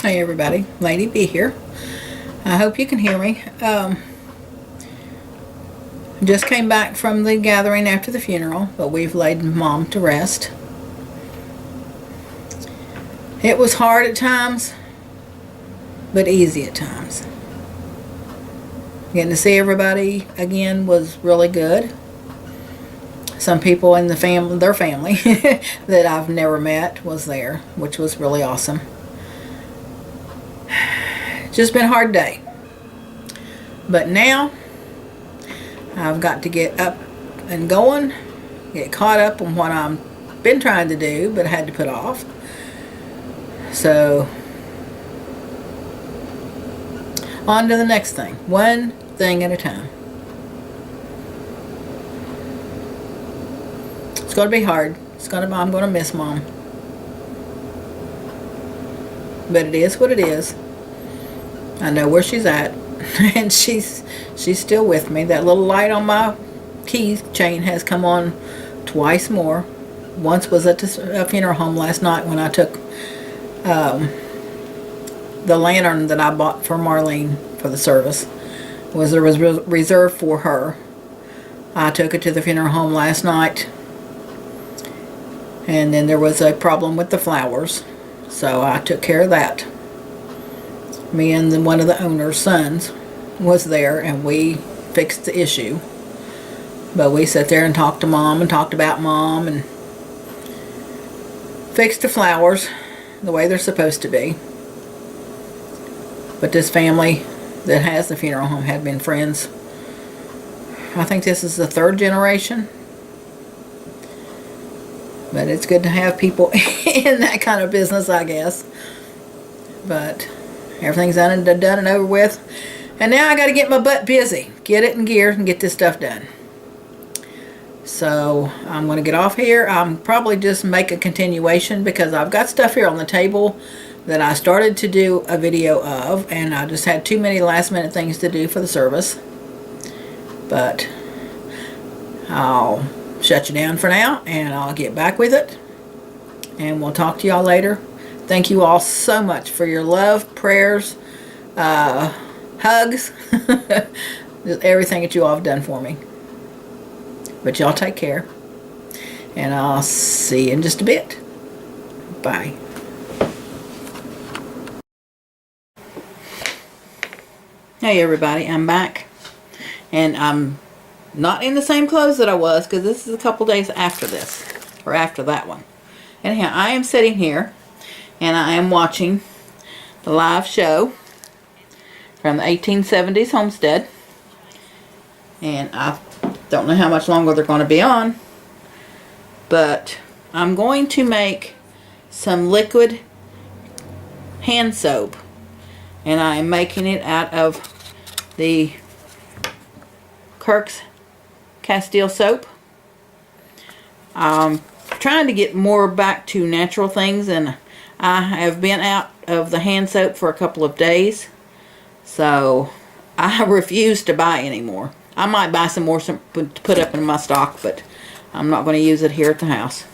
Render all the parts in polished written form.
Hey everybody, Lady B here. I hope you can hear me. Just came back from the gathering after the funeral, but we've laid Mom to rest. It was hard at times, but easy at times. Getting to see everybody again was really good. Some people in the family, their family that I've never met was there, which was really awesome. Just been a hard day. But now I've got to get up and going, get caught up on what I've been trying to do but had to put off. So on to the next thing, one thing at a time. It's going to be hard. I'm going to miss Mom. But it is what it is. I know where she's at, and she's still with me. That little light on my key chain has come on twice more. Once was at a funeral home last night when I took the lantern that I bought for Marlene for the service. Was reserved for her. I took it to the funeral home last night, and then there was a problem with the flowers, so I took care of that. Me and one of the owner's sons was there, and we fixed the issue. But we sat there and talked to Mom and talked about Mom and fixed the flowers the way they're supposed to be. But this family that has the funeral home had been friends. I think this is the third generation. But it's good to have people in that kind of business, I guess. But everything's done and over with. And now I got to get my butt busy. Get it in gear and get this stuff done. So I'm going to get off here. I'm probably just make a continuation because I've got stuff here on the table that I started to do a video of. And I just had too many last minute things to do for the service. But I'll shut you down for now and I'll get back with it. And we'll talk to y'all later. Thank you all so much for your love, prayers, hugs, just everything that you all have done for me. But y'all take care. And I'll see you in just a bit. Bye. Hey everybody, I'm back. And I'm not in the same clothes that I was because this is a couple days after this. Or after that one. Anyhow, I am sitting here and I am watching the live show from the 1870s homestead. And I don't know how much longer they're going to be on. But I'm going to make some liquid hand soap. And I am making it out of the Kirk's Castile soap. I'm trying to get more back to natural things, and I have been out of the hand soap for a couple of days, so I refuse to buy anymore. I might buy some more to put up in my stock, but I'm not going to use it here at the house.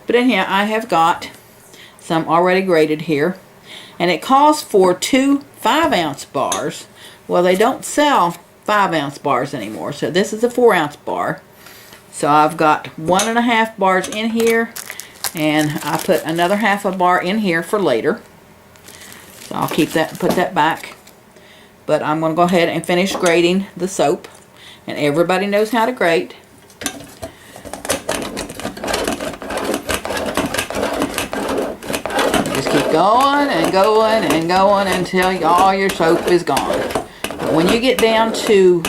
But anyhow, I have got some already grated here, and it calls for 2 5-ounce bars. Well, they don't sell 5-ounce bars anymore, so this is a 4-ounce bar. So I've got 1.5 bars in here, and I put another half a bar in here for later. So I'll keep that and put that back. But I'm going to go ahead and finish grating the soap, and everybody knows how to grate. Just keep going and going and going until all your soap is gone. But when you get down to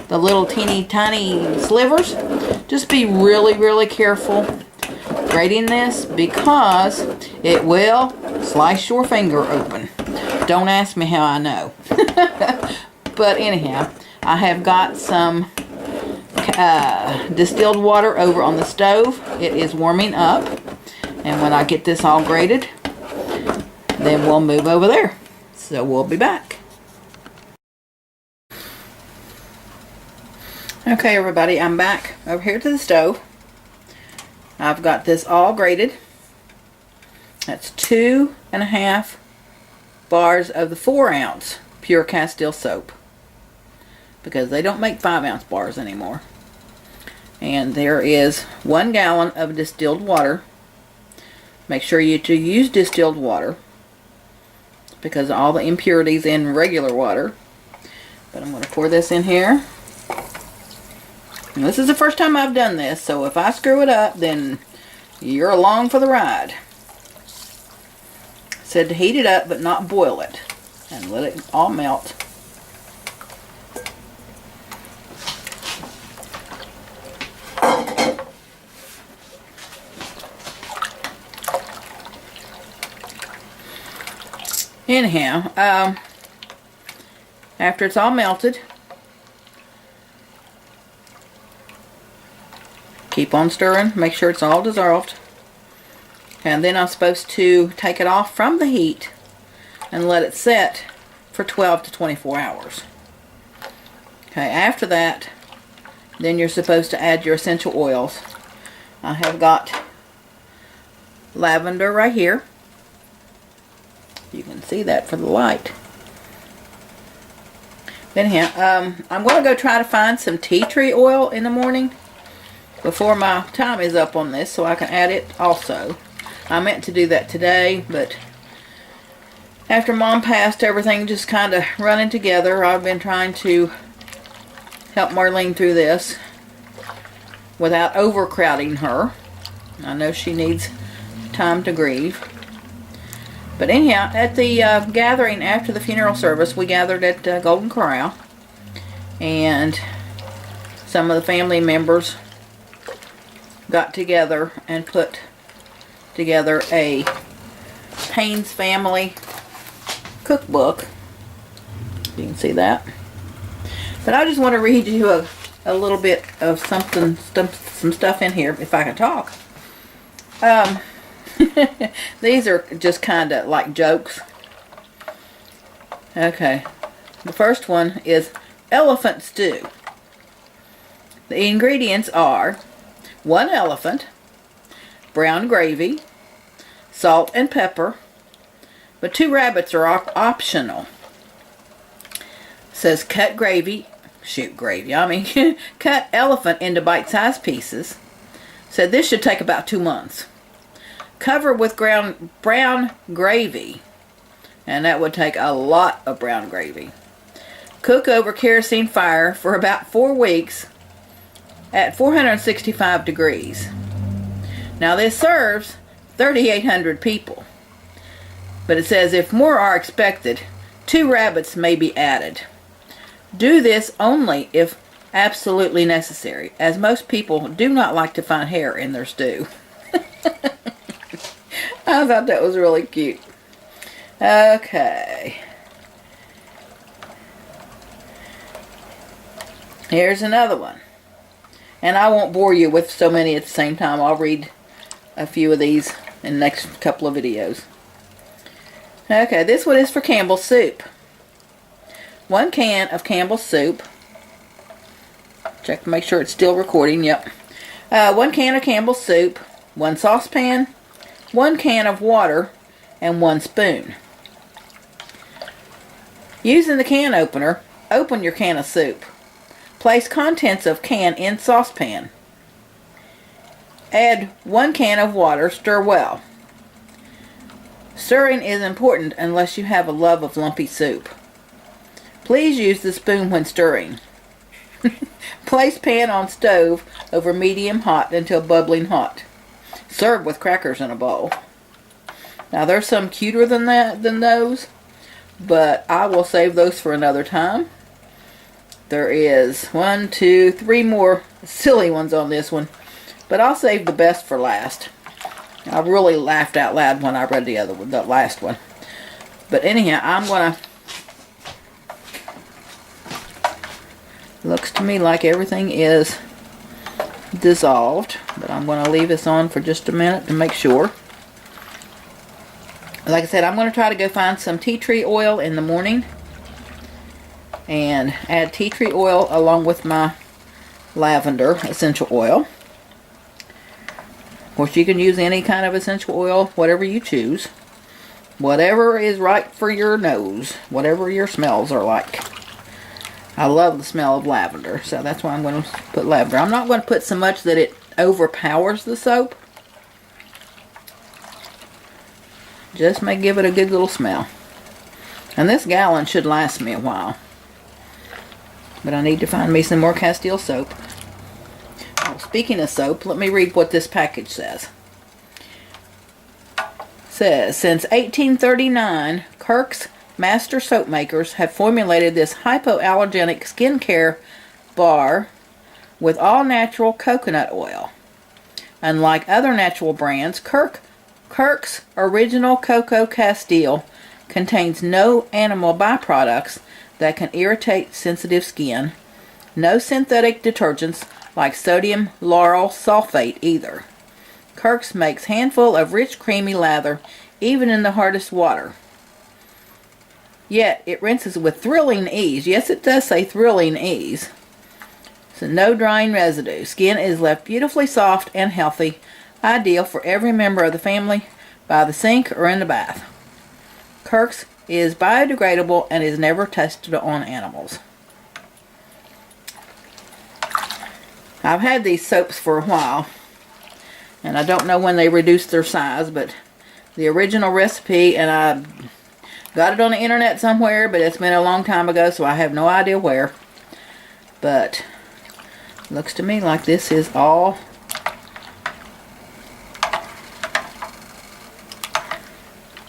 the little teeny tiny slivers, just be really, really careful grating this because it will slice your finger open. Don't ask me how I know. But anyhow, I have got some distilled water over on the stove. It is warming up. And when I get this all grated, then we'll move over there. So we'll be back. Okay everybody, I'm back over here to the stove. I've got this all grated. That's 2.5 bars of the 4-ounce pure Castile soap, because they don't make 5-ounce bars anymore. And there is 1 gallon of distilled water. Make sure you use distilled water, because of all the impurities in regular water. But I'm going to pour this in here. And this is the first time I've done this, so if I screw it up, then you're along for the ride. It said to heat it up, but not boil it, and let it all melt. Anyhow, after it's all melted, keep on stirring, make sure it's all dissolved. And then I'm supposed to take it off from the heat and let it set for 12 to 24 hours. Okay, after that, then you're supposed to add your essential oils. I have got lavender right here. You can see that for the light. Anyhow, I'm going to go try to find some tea tree oil in the morning before my time is up on this, so I can add it also. I meant to do that today, but after Mom passed, everything just kind of running together. I've been trying to help Marlene through this without overcrowding her. I know she needs time to grieve. But anyhow, at the gathering after the funeral service, we gathered at Golden Corral, and some of the family members got together and put together a Payne's Family cookbook. You can see that. But I just want to read you a little bit of some stuff in here, if I can talk. These are just kind of like jokes. Okay. The first one is elephant stew. The ingredients are 1 elephant, brown gravy, salt and pepper, but 2 rabbits are optional. It says cut elephant into bite-sized pieces. Said this should take about 2 months. Cover with brown gravy, and that would take a lot of brown gravy. Cook over kerosene fire for about 4 weeks at 465 degrees. Now this serves 3,800 people, but it says if more are expected, 2 rabbits may be added. Do this only if absolutely necessary, as most people do not like to find hair in their stew. I thought that was really cute. Okay. Here's another one. And I won't bore you with so many at the same time. I'll read a few of these in the next couple of videos. Okay, this one is for Campbell's soup. 1 can of Campbell's soup. Check to make sure it's still recording. Yep. 1 can of Campbell's soup, 1 saucepan, 1 can of water, and 1 spoon. Using the can opener, open your can of soup. Place contents of can in saucepan. Add 1 can of water, stir well. Stirring is important unless you have a love of lumpy soup. Please use the spoon when stirring. Place pan on stove over medium hot until bubbling hot. Serve with crackers in a bowl. Now there's some cuter than those, but I will save those for another time. There is 1, 2, 3 more silly ones on this one, but I'll save the best for last. I really laughed out loud when I read the other one, the last one. But anyhow, I'm gonna. Looks to me like everything is dissolved, but I'm going to leave this on for just a minute to make sure. Like I said, I'm going to try to go find some tea tree oil in the morning and add tea tree oil along with my lavender essential oil. Of course, you can use any kind of essential oil, whatever you choose, Whatever is right for your nose. Whatever your smells are like. I love the smell of lavender, so that's why I'm going to put lavender. I'm not going to put so much that it overpowers the soap. Just may give it a good little smell. And this gallon should last me a while. But I need to find me some more Castile soap. Oh, speaking of soap, let me read what this package says. It says, since 1839, Kirk's master soap makers have formulated this hypoallergenic skincare bar with all-natural coconut oil. Unlike other natural brands, Kirk's Original Cocoa Castile contains no animal byproducts that can irritate sensitive skin, no synthetic detergents like sodium lauryl sulfate either. Kirk's makes handful of rich creamy lather even in the hardest water. Yet it rinses with thrilling ease. Yes, it does say thrilling ease. So no drying residue. Skin is left beautifully soft and healthy, ideal for every member of the family by the sink or in the bath. Kirk's is biodegradable and is never tested on animals. I've had these soaps for a while, and I don't know when they reduced their size, but the original recipe, and I got it on the internet somewhere, but it's been a long time ago, so I have no idea where. But looks to me like this is all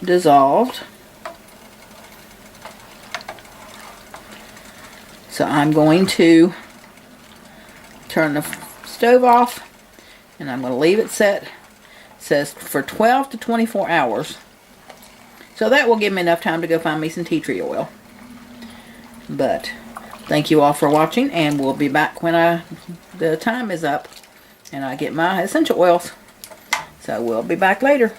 dissolved. So I'm going to turn the stove off, and I'm going to leave it set. It says for 12 to 24 hours. So that will give me enough time to go find me some tea tree oil. But thank you all for watching, and we'll be back when the time is up and I get my essential oils. So we'll be back later.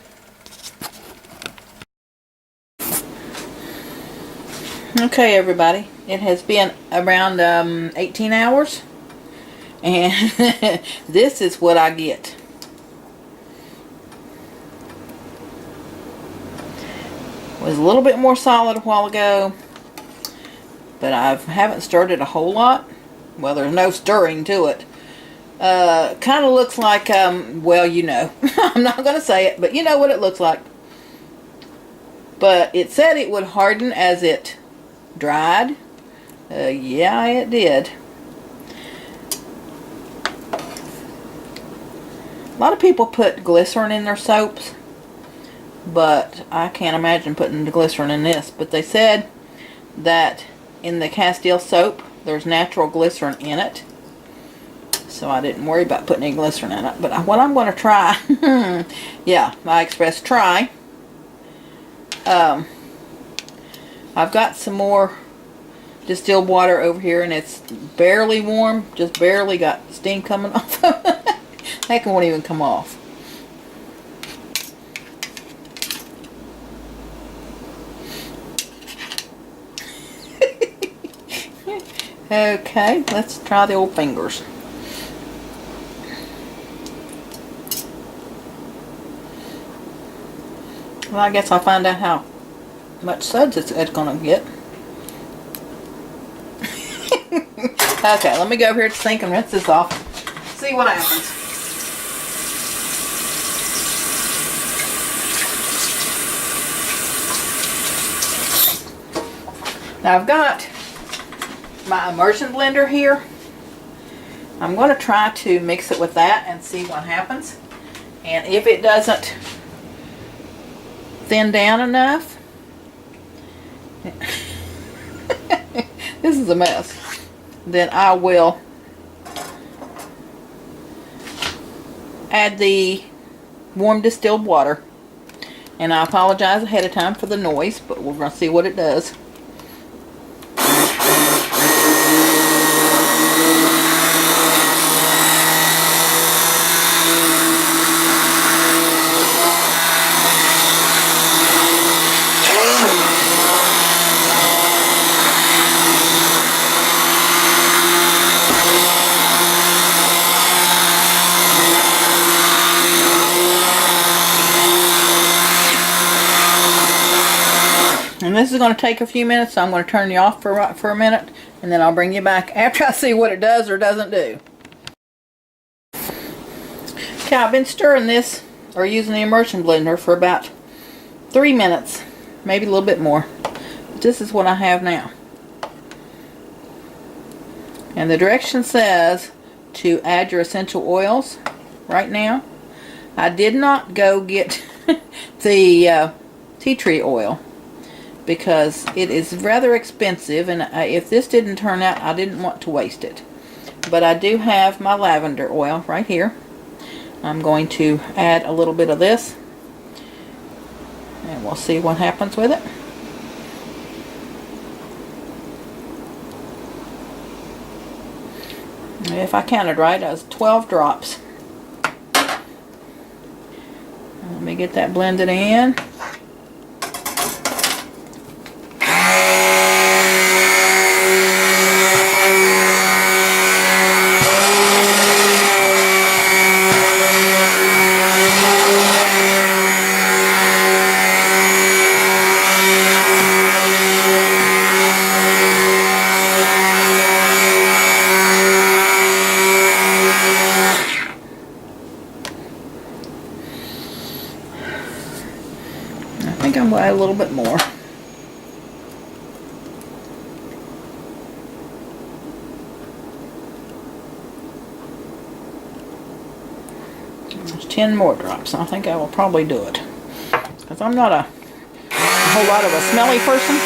Okay, everybody, it has been around 18 hours, and this is what I get. It was a little bit more solid a while ago, but I haven't stirred it a whole lot. Well, there's no stirring to it. Kind of looks like, well, you know, I'm not going to say it, but you know what it looks like. But it said it would harden as it dried. Yeah, it did. A lot of people put glycerin in their soaps, but I can't imagine putting the glycerin in this. But they said that in the Castile soap, there's natural glycerin in it. So I didn't worry about putting any glycerin in it. But what I'm going to try, yeah, I expressed try. I've got some more distilled water over here, and it's barely warm, just barely got steam coming off. Heck, it won't even come off. Okay, let's try the old fingers. Well, I guess I'll find out how much suds it's going to get. Okay, let me go over here to the sink and rinse this off. See what happens. Now I've got my immersion blender here. I'm going to try to mix it with that and see what happens. And if it doesn't thin down enough, this is a mess, then I will add the warm distilled water. And I apologize ahead of time for the noise, but we're going to see what it does. And this is going to take a few minutes, so I'm going to turn you off for a minute, and then I'll bring you back after I see what it does or doesn't do. Okay, I've been stirring this, or using the immersion blender, for about 3 minutes, maybe a little bit more. But this is what I have now. And the direction says to add your essential oils right now. I did not go get the tea tree oil because it is rather expensive, and if this didn't turn out, I didn't want to waste it. But I do have my lavender oil right here. I'm going to add a little bit of this, and we'll see what happens with it. If I counted right, that was 12 drops. Let me get that blended in. I think I'm going to add a little bit more. There's 10 more drops. I think I will probably do it, because I'm not a whole lot of a smelly person.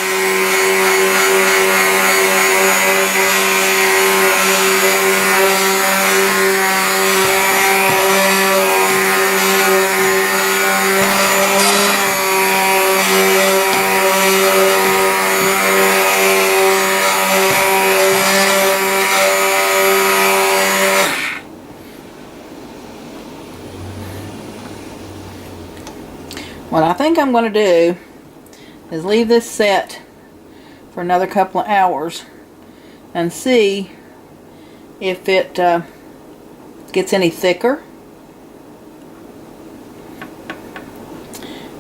What I think I'm going to do is leave this set for another couple of hours and see if it gets any thicker.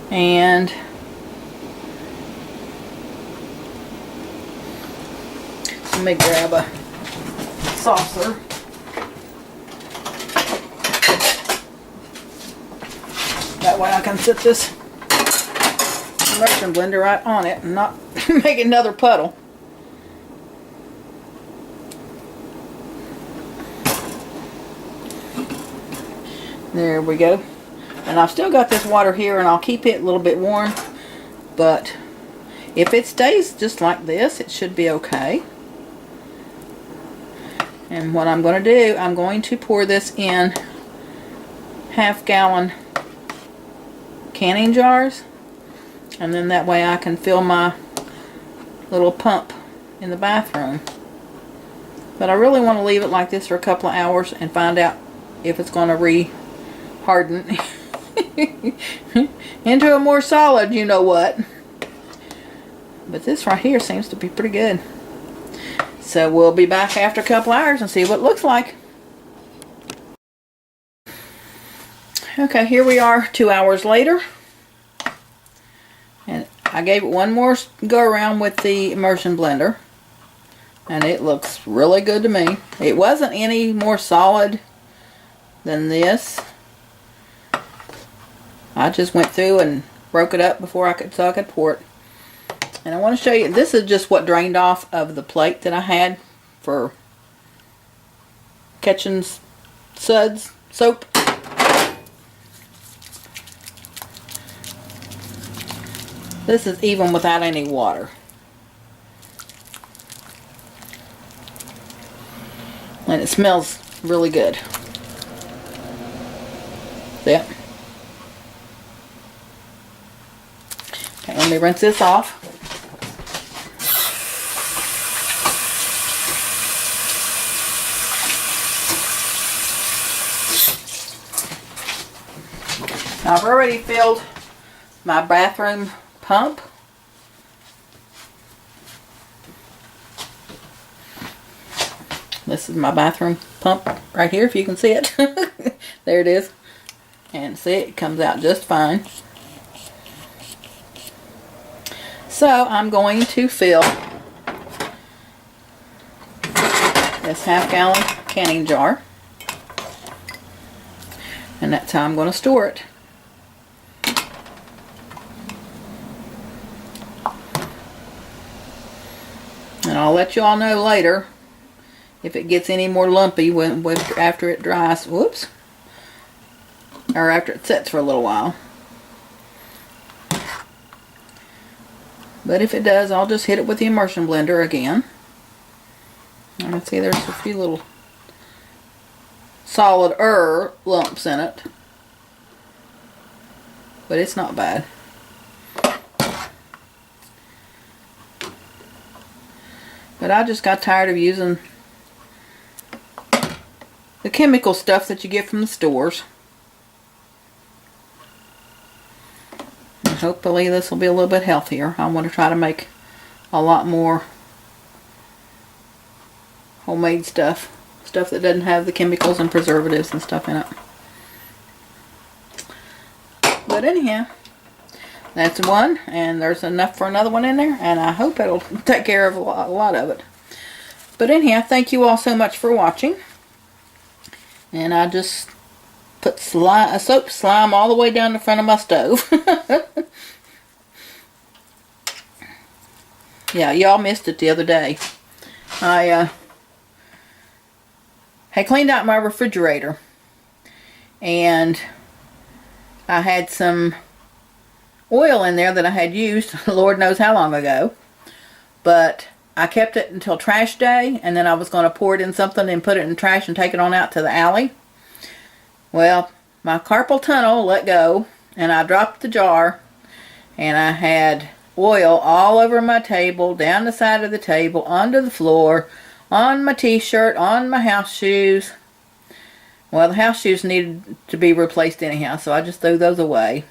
And let me grab a saucer. That way I can sit this immersion blender right on it and not make another puddle. There we go. And I've still got this water here, and I'll keep it a little bit warm, but if it stays just like this, it should be okay. And what I'm going to do, I'm going to pour this in half-gallon canning jars, and then that way I can fill my little pump in the bathroom. But I really want to leave it like this for a couple of hours and find out if it's going to re-harden into a more solid you know what. But this right here seems to be pretty good. So we'll be back after a couple hours and see what it looks like. Okay, here we are 2 hours later. And I gave it one more go around with the immersion blender. And it looks really good to me. It wasn't any more solid than this. I just went through and broke it up before I could pour it. And I want to show you, this is just what drained off of the plate that I had for catching suds soap. This is even without any water. And it smells really good. Yep. Okay, let me rinse this off. Now, I've already filled my bathroom pump. This is my bathroom pump right here, if you can see it. There it is. And see, it comes out just fine. So I'm going to fill this half-gallon canning jar, and that's how I'm going to store it. And I'll let you all know later if it gets any more lumpy after it dries. Whoops. Or after it sets for a little while. But if it does, I'll just hit it with the immersion blender again. And I see there's a few little solid lumps in it. But it's not bad. But I just got tired of using the chemical stuff that you get from the stores. And hopefully this will be a little bit healthier. I want to try to make a lot more homemade stuff. Stuff that doesn't have the chemicals and preservatives and stuff in it. But anyhow, that's one, and there's enough for another one in there, and I hope it'll take care of a lot of it. But anyhow, thank you all so much for watching. And I just put soap slime all the way down the front of my stove. Yeah, y'all missed it the other day. I had cleaned out my refrigerator, and I had some oil in there that I had used Lord knows how long ago, but I kept it until trash day, and then I was going to pour it in something and put it in trash and take it on out to the alley. Well, my carpal tunnel let go, and I dropped the jar, and I had oil all over my table, down the side of the table, onto the floor, on my t-shirt, on my house shoes. Well, the house shoes needed to be replaced anyhow, so I just threw those away.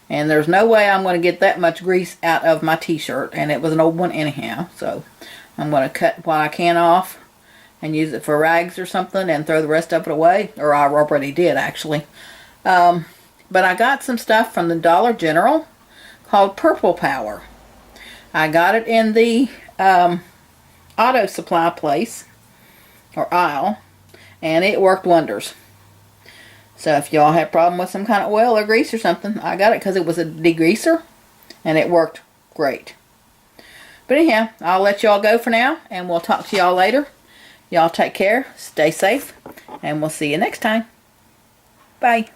And there's no way I'm going to get that much grease out of my t-shirt, and it was an old one anyhow, so I'm going to cut what I can off and use it for rags or something and throw the rest of it away, or I already did actually. But I got some stuff from the Dollar General called Purple Power. I got it in the auto supply place or aisle, and it worked wonders. So if y'all have a problem with some kind of oil or grease or something, I got it because it was a degreaser, and it worked great. But anyhow, I'll let y'all go for now, and we'll talk to y'all later. Y'all take care, stay safe, and we'll see you next time. Bye.